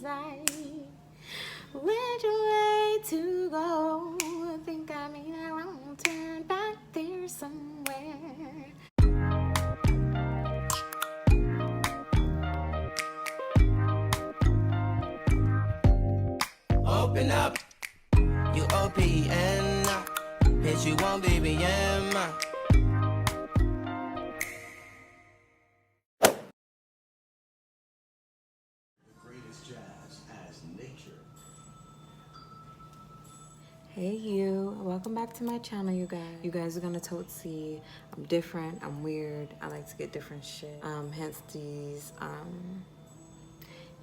sight. Which way to go? Think I mean I won't turn back there somewhere. Open up, you OPN, bitch, you won't BBM. Greatest jazz as nature. Hey you, welcome back to my channel, you guys. You guys are gonna totally see I'm different, I'm weird, I like to get different shit.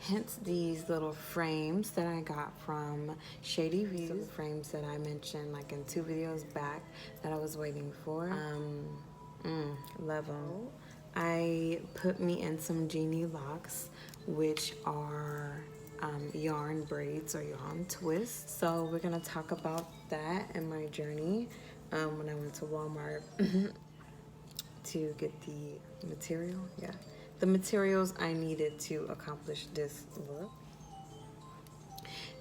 Hence these little frames that I got from Shady Views. So frames that I mentioned like in 2 videos back that I was waiting for. Love them. I put me in some genie locks, which are yarn braids or yarn twists. So we're gonna talk about that and my journey when I went to Walmart to get the material. Yeah, the materials I needed to accomplish this look.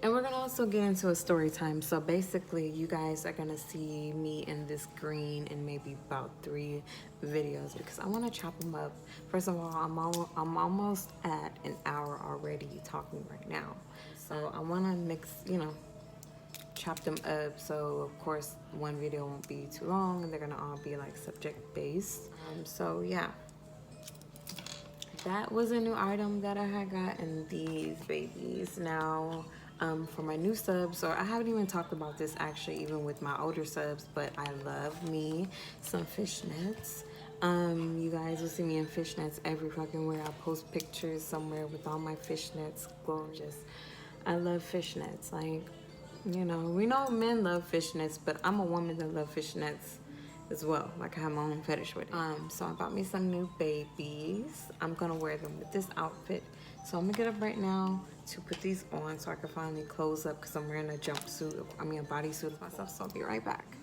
And we're gonna also get into a story time. So basically you guys are gonna see me in this green in maybe about 3 videos because I wanna chop them up. First of all, I'm almost at an hour already talking right now. So I wanna mix, you know, chop them up. So of course one video won't be too long and they're gonna all be like subject based. So yeah. That was a new item that I had gotten, these babies. Now, for my new subs, or I haven't even talked about this actually even with my older subs, but I love me some fishnets. You guys will see me in fishnets every fucking where. I post pictures somewhere with all my fishnets, gorgeous. I love fishnets, like, you know, we know men love fishnets, but I'm a woman that love fishnets as well. Like I have my own fetish with it. So I bought me some new babies. I'm gonna wear them with this outfit. So I'm gonna get up right now to put these on so I can finally close up because I'm wearing a jumpsuit, I mean a bodysuit of myself, so I'll be right back.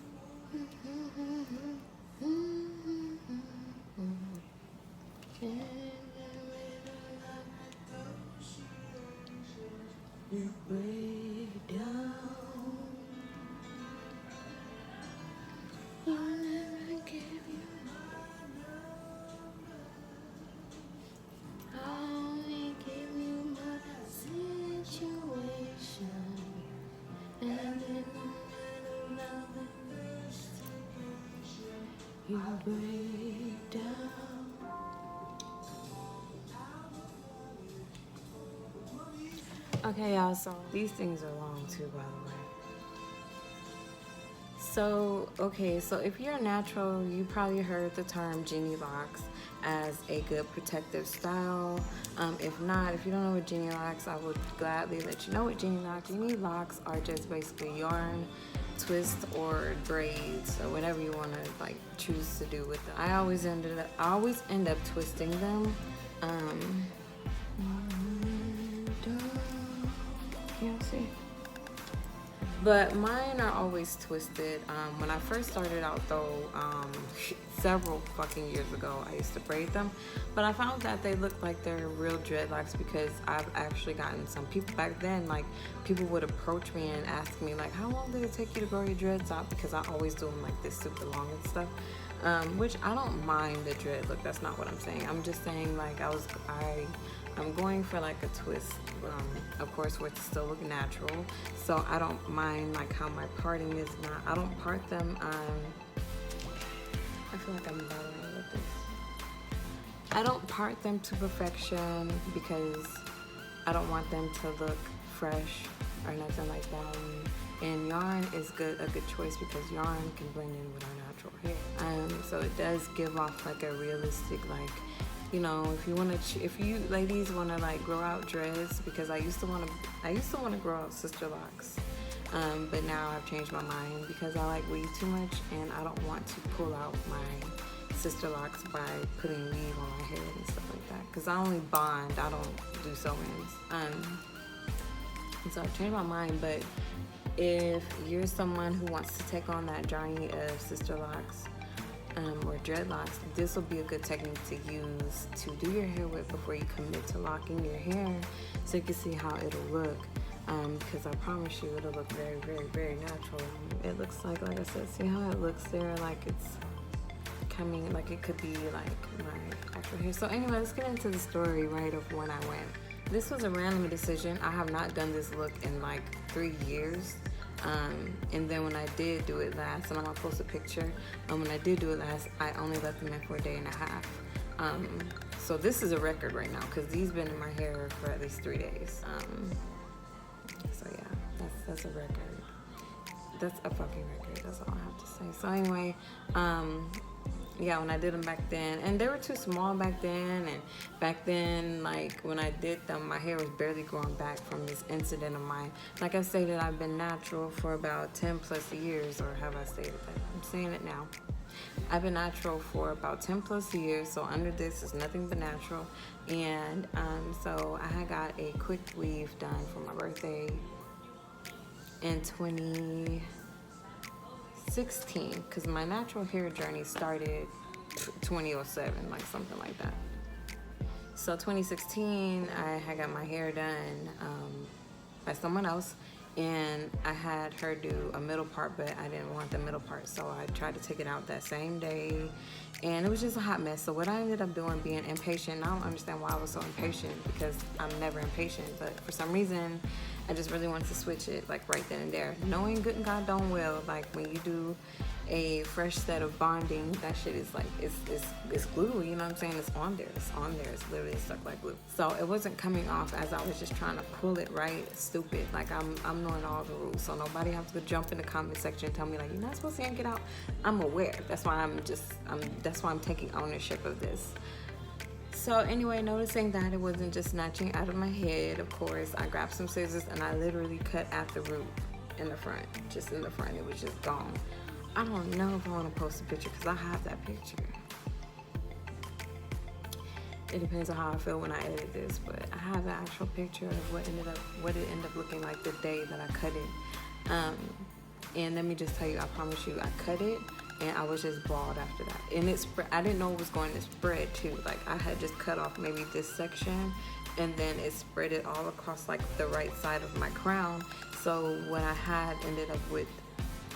You break down. I'll never give you. I'll only give you my situation. And in the middle of it, you break down. Okay, y'all, so these things are long too, by the way. So, okay, so if you're natural, you probably heard the term genie locks as a good protective style. If not, if you don't know what genie locks, I would gladly let you know what genie locks. Genie locks are just basically yarn, twist, or braids, or whatever you want to like choose to do with them. I always end up twisting them. Can't see. But mine are always twisted. When I first started out though, several fucking years ago, I used to braid them. But I found that they look like they're real dreadlocks because I've actually gotten some people back then, like people would approach me and ask me like, how long did it take you to grow your dreads out? Because I always do them like this super long and stuff. Which I don't mind the dread look, that's not what I'm saying. I'm just saying like I'm going for like a twist, of course, where it still look natural. So I don't mind like how my parting is not. I don't part them. I feel like I'm bothering with this. I don't part them to perfection because I don't want them to look fresh or nothing like that. And yarn is a good choice because yarn can blend in with our natural hair. So it does give off like a realistic, like, you know, if you ladies want to like grow out dreads, because I used to want to grow out sister locks, but now I've changed my mind because I like weave too much and I don't want to pull out my sister locks by putting weave on my hair and stuff like that, because I only bond, I don't do sew-ins. And so I've changed my mind. But if you're someone who wants to take on that journey of sister locks, or dreadlocks, this will be a good technique to use to do your hair with before you commit to locking your hair, so you can see how it'll look. Because I promise you it'll look very, very, very natural. It looks like I said, see how it looks there, like it's coming, like it could be like my actual hair. So anyway, let's get into the story, right, of when I went. This was a random decision. I have not done this look in like 3 years. And then when I did do it last, and I'm gonna post a picture, when I did do it last, I only left them in for a day and a half. So this is a record right now, because these been in my hair for at least 3 days. So yeah, that's a record. That's a fucking record, that's all I have to say. So anyway, yeah, when I did them back then, and they were too small back then, and back then, like, when I did them, my hair was barely growing back from this incident of mine. Like I stated, I've been natural for about 10 plus years, or have I stated that? I'm saying it now. I've been natural for about 10 plus years, so under this is nothing but natural. And so I had got a quick weave done for my birthday in 2016, because my natural hair journey started 2007, like something like that. So 2016, I had got my hair done by someone else, and I had her do a middle part, but I didn't want the middle part, so I tried to take it out that same day, and it was just a hot mess. So what I ended up doing, being impatient, I don't understand why I was so impatient, because I'm never impatient, but for some reason I just really wanted to switch it like right then and there, knowing good and God don't will, like when you do a fresh set of bonding, that shit is like, it's glue, you know what I'm saying? It's on there, it's literally stuck like glue. So it wasn't coming off as I was just trying to pull it right. Stupid. Like I'm knowing all the rules, so nobody has to jump in the comment section and tell me like, you're not supposed to yank it out. I'm aware. That's why I'm taking ownership of this. So anyway, noticing that it wasn't just snatching out of my head, of course, I grabbed some scissors and I literally cut at the root in the front, just in the front. It was just gone. I don't know if I want to post a picture, because I have that picture. It depends on how I feel when I edit this, but I have the actual picture of what it ended up looking like the day that I cut it. And let me just tell you, I promise you, I cut it and I was just bald after that. And it spread. I didn't know it was going to spread too. Like I had just cut off maybe this section, and then it spread it all across like the right side of my crown. So what I had ended up with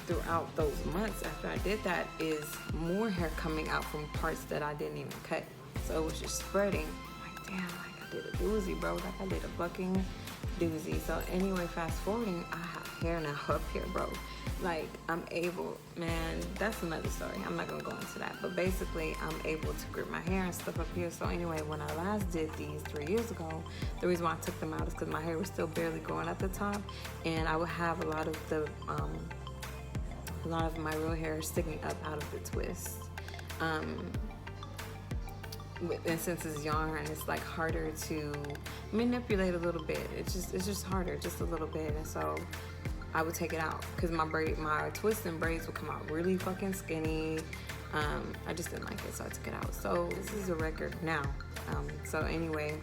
throughout those months after I did that is more hair coming out from parts that I didn't even cut. So it was just spreading. Like, damn, like I did a doozy, bro. Like I did a fucking doozy. So anyway, fast forwarding, I have hair now up here, bro. Like I'm able, man, that's another story. I'm not gonna go into that. But basically, I'm able to grip my hair and stuff up here. So anyway, when I last did these 3 years ago, the reason why I took them out is because my hair was still barely growing at the top, and I would have a lot of my real hair sticking up out of the twist. And since it's yarn, it's like harder to manipulate a little bit. It's just harder, just a little bit. And so I would take it out, because my twists and braids would come out really fucking skinny. I just didn't like it, so I took it out. So this is a record now. So anyway,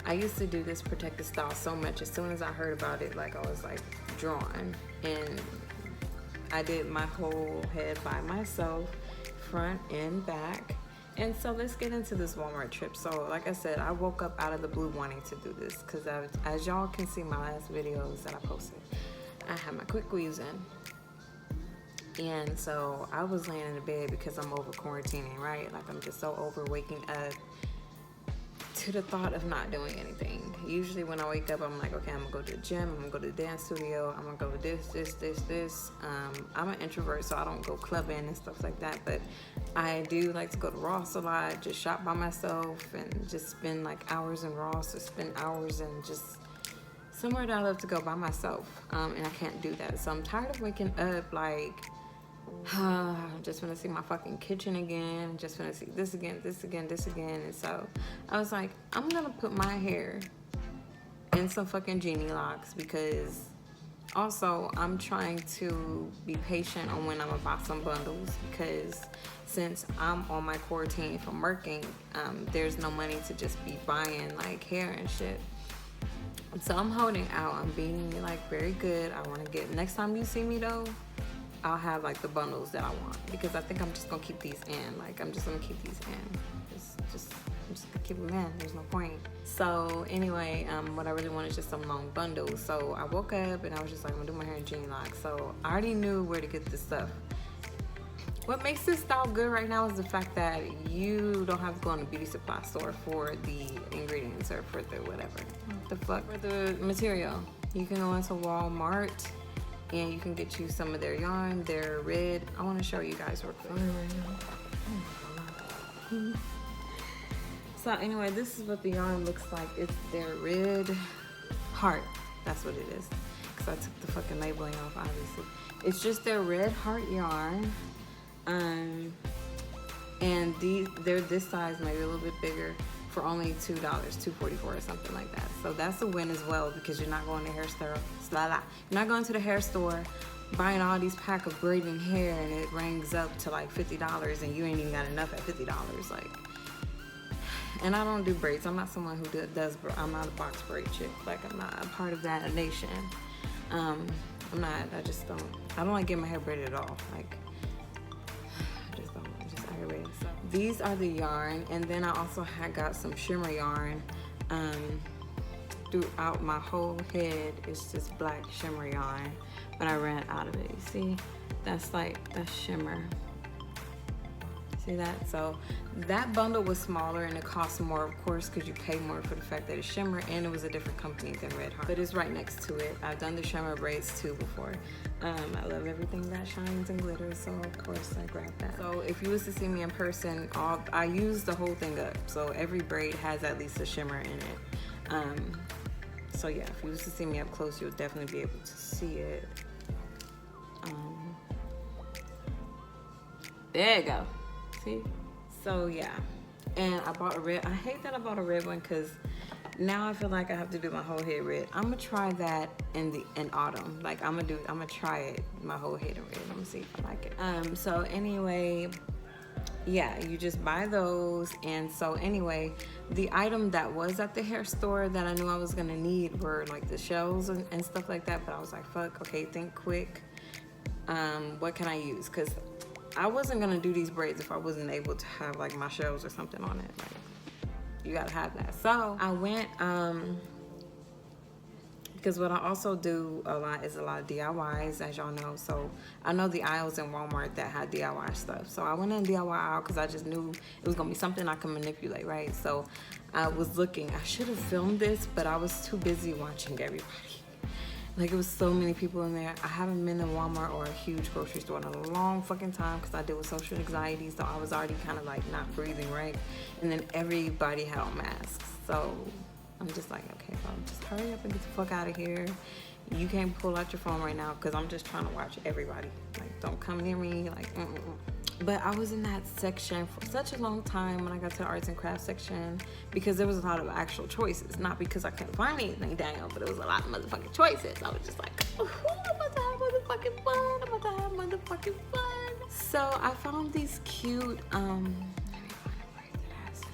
I used to do this protective style so much. As soon as I heard about it, like I was like drawn, and I did my whole head by myself, front and back. And so let's get into this Walmart trip. So like I said, I woke up out of the blue wanting to do this, because as y'all can see my last videos that I posted, I had my quick weaves in. And so I was laying in the bed because I'm over quarantining, right? Like I'm just so over waking up to the thought of not doing anything. Usually when I wake up, I'm like, okay, I'm gonna go to the gym, I'm gonna go to the dance studio, I'm gonna go to this. I'm an introvert, so I don't go clubbing and stuff like that, but I do like to go to Ross a lot, just shop by myself and just spend like hours in Ross, or spend hours in just somewhere that I love to go by myself. And I can't do that. So I'm tired of waking up like, I'm just gonna see my fucking kitchen again, just gonna see this again. And so I was like, I'm gonna put my hair in some fucking genie locks, because also I'm trying to be patient on when I'm gonna buy some bundles, because since I'm on my quarantine from working, there's no money to just be buying like hair and shit. So I'm holding out. I'm being like very good. I want to get, next time you see me though, I'll have like the bundles that I want, because I think I'm just gonna keep these in. Like I'm just gonna keep these in. I'm just gonna keep them in. There's no point. So anyway, what I really want is just some long bundles. So I woke up and I was just like, I'm gonna do my hair in jean locks. So I already knew where to get this stuff. What makes this style good right now is the fact that you don't have to go in a beauty supply store for the ingredients or for the whatever. What the fuck? For the material. You can go into Walmart and you can get you some of their yarn, their red. I want to show you guys real quick right now. So anyway, this is what the yarn looks like. It's their red heart. That's what it is. Because I took the fucking labeling off, obviously. It's just their red heart yarn. And they're this size, maybe a little bit bigger, for only $2, $2.44 or something like that. So that's a win as well, because you're not going to hair store. You're not going to the hair store buying all these pack of braiding hair and it rings up to like $50 and you ain't even got enough at $50. Like, and I don't do braids. I'm not someone who does. I'm not a box braid chick. Like I'm not a part of that nation. I'm not. I just don't. I don't like getting my hair braided at all. Like. So these are the yarn, and then I also got some shimmer yarn throughout my whole head. It's just black shimmer yarn, but I ran out of it. You see, that's shimmer. See that? So that bundle was smaller and it cost more, of course, because you pay more for the fact that it's shimmer, and it was a different company than Red Heart, but it's right next to it. I've done the shimmer braids too before. I love everything that shines and glitters, so of course I grabbed that. So if you was to see me in person, I use the whole thing up. So every braid has at least a shimmer in it. So yeah, if you was to see me up close, you'll definitely be able to see it. There you go. See? So yeah, and I bought a red. I hate that I bought a red one, because now I feel like I have to do my whole head red. I'm gonna try that in autumn. Like I'm gonna try it my whole head in red. I'm gonna see if I like it. So anyway, yeah, you just buy those. And so anyway, the item that was at the hair store that I knew I was gonna need were like the shells and stuff like that. But I was like, fuck, okay, think quick. What can I use? Because I wasn't gonna do these braids if I wasn't able to have like my shells or something on it. Like, you gotta have that. So I went, because what I also do a lot is a lot of DIYs, as y'all know. So I know the aisles in Walmart that had DIY stuff. So I went in the DIY aisle because I just knew it was gonna be something I can manipulate, right? So I was looking. I should have filmed this, but I was too busy watching everybody. Like, it was so many people in there. I haven't been in Walmart or a huge grocery store in a long fucking time, because I deal with social anxiety, so I was already kind of like not breathing right. And then everybody had on masks. So I'm just like, okay, well, just hurry up and get the fuck out of here. You can't pull out your phone right now, because I'm just trying to watch everybody. Like, don't come near me. Like, But I was in that section for such a long time when I got to the arts and crafts section, because there was a lot of actual choices. Not because I couldn't find anything down, but it was a lot of motherfucking choices. I was just like, ooh, I'm about to have motherfucking fun. I'm about to have motherfucking fun. So I found these cute, let me find a braid that has it.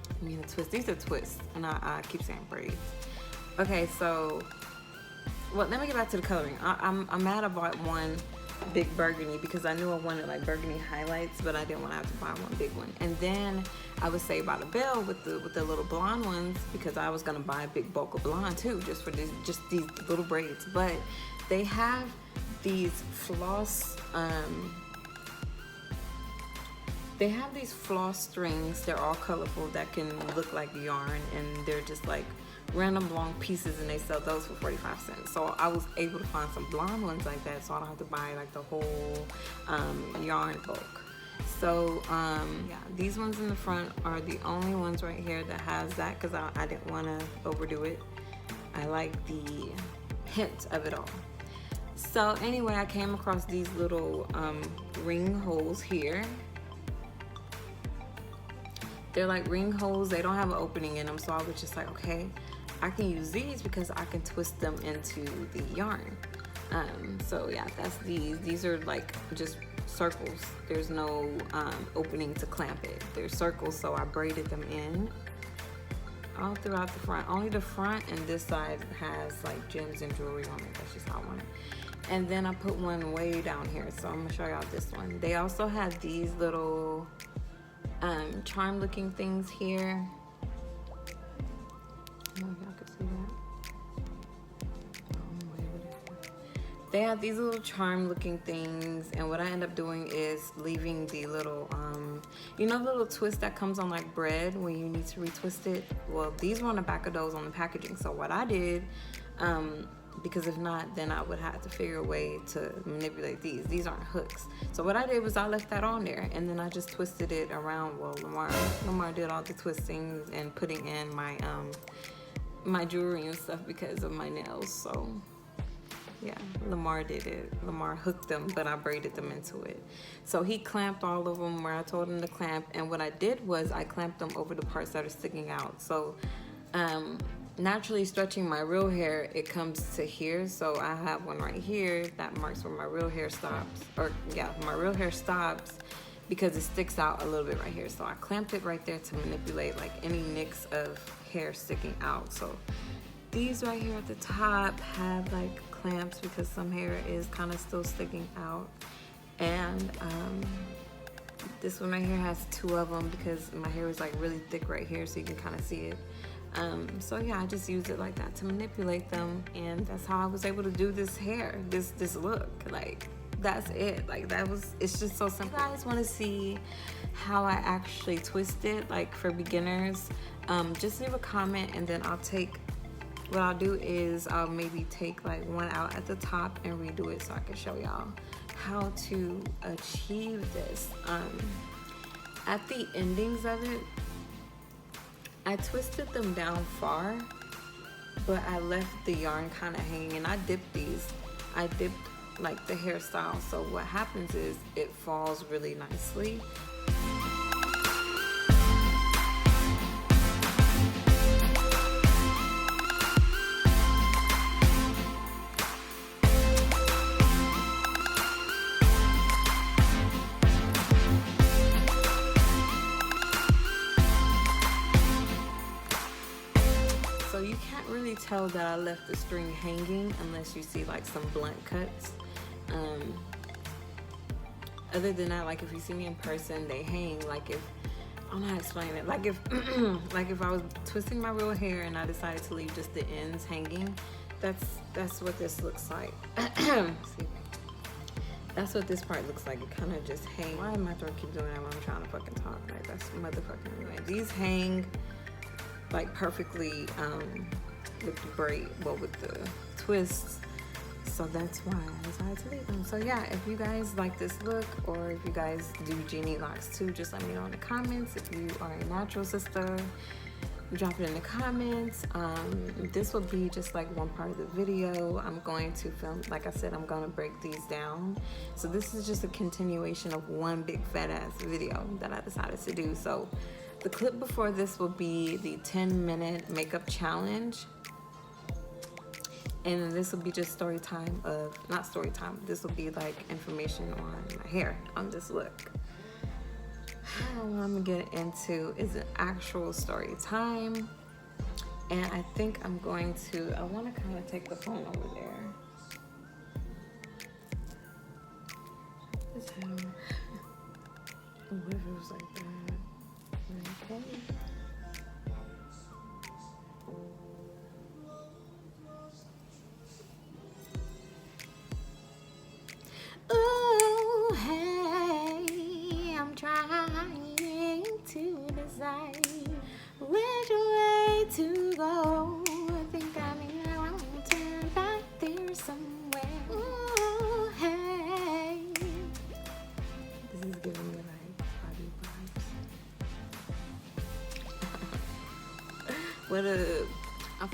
I mean, a twist. These are twists, and I keep saying braids. Okay, so, well, let me get back to the coloring. I'm mad I bought one big burgundy, because I knew I wanted like burgundy highlights, but I didn't want to have to buy one big one. And then I was saved by the bell with the little blonde ones, because I was gonna buy a big bulk of blonde too, just for these little braids. But they have these floss strings. They're all colorful, that can look like yarn, and they're just like random long pieces, and they sell those for 45 cents. So I was able to find some blonde ones like that, so I don't have to buy like the whole yarn bulk. So yeah, these ones in the front are the only ones right here that has that, because I didn't want to overdo it. I like the hint of it all. So anyway, I came across these little ring holes here. They're like ring holes. They don't have an opening in them, so I was just like, okay, I can use these because I can twist them into the yarn. So yeah, that's these. These are like just circles. There's no opening to clamp it. They're circles, so I braided them in all throughout the front. Only the front and this side has like gems and jewelry on it. That's just how I want it. And then I put one way down here, so I'm gonna show y'all this one. They also have these little charm looking things here. I don't know if y'all can see that. They have these little charm looking things, and what I end up doing is leaving the little you know, the little twist that comes on like bread when you need to retwist it. Well, these were on the back of those on the packaging. So what I did, because if not, then I would have to figure a way to manipulate these. These aren't hooks. So what I did was I left that on there, and then I just twisted it around. Well, Lamar did all the twisting and putting in my my jewelry and stuff because of my nails. So yeah, Lamar did it. Lamar hooked them, but I braided them into it. So he clamped all of them where I told him to clamp, and what I did was I clamped them over the parts that are sticking out. So naturally stretching my real hair, it comes to here. So I have one right here that marks where my real hair stops, or yeah, my real hair stops because it sticks out a little bit right here. So I clamped it right there to manipulate like any nicks of hair sticking out. So these right here at the top have like clamps because some hair is kind of still sticking out, and this one right here has 2 of them because my hair is like really thick right here, so you can kind of see it. So yeah, I just used it like that to manipulate them, and that's how I was able to do this hair, this look. Like, that's it. Like, it's just so simple. If you guys want to see how I actually twist it, like for beginners, just leave a comment, and then what I'll do is I'll maybe take like one out at the top and redo it so I can show y'all how to achieve this. At the endings of it, I twisted them down far, but I left the yarn kind of hanging, and I dipped like the hairstyle, so what happens is it falls really nicely. So you can't really tell that I left the string hanging unless you see like some blunt cuts. Other than that, like if you see me in person, they hang. Like if, I don't know how to explain it. Like if, like if I was twisting my real hair and I decided to leave just the ends hanging, that's what this looks like. That's what this part looks like. It kind of just hangs. Why am my throat keep doing that when I'm trying to fucking talk? Like that's motherfucking annoying. These hang like perfectly with the braid, well, with the twists. So that's why I decided to leave them. So yeah, if you guys like this look, or if you guys do genie locks too, just let me know in the comments. If you are a natural sister, drop it in the comments. This will be just like one part of the video. I'm going to film, like I said, I'm gonna break these down. So this is just a continuation of one big fat ass video that I decided to do. So the clip before this will be the 10-minute makeup challenge. And then this will be just story time of, not story time, this will be like information on my hair, on this look. What I'm gonna get into is an actual story time. And I think I'm going to, I wanna kind of take the phone over there. This how, what if it was like that? Okay. Ooh, hey, I'm trying to decide which way to go. I think I mean I want to turn back there somewhere. Ooh, hey. This is giving me like body vibes. What up?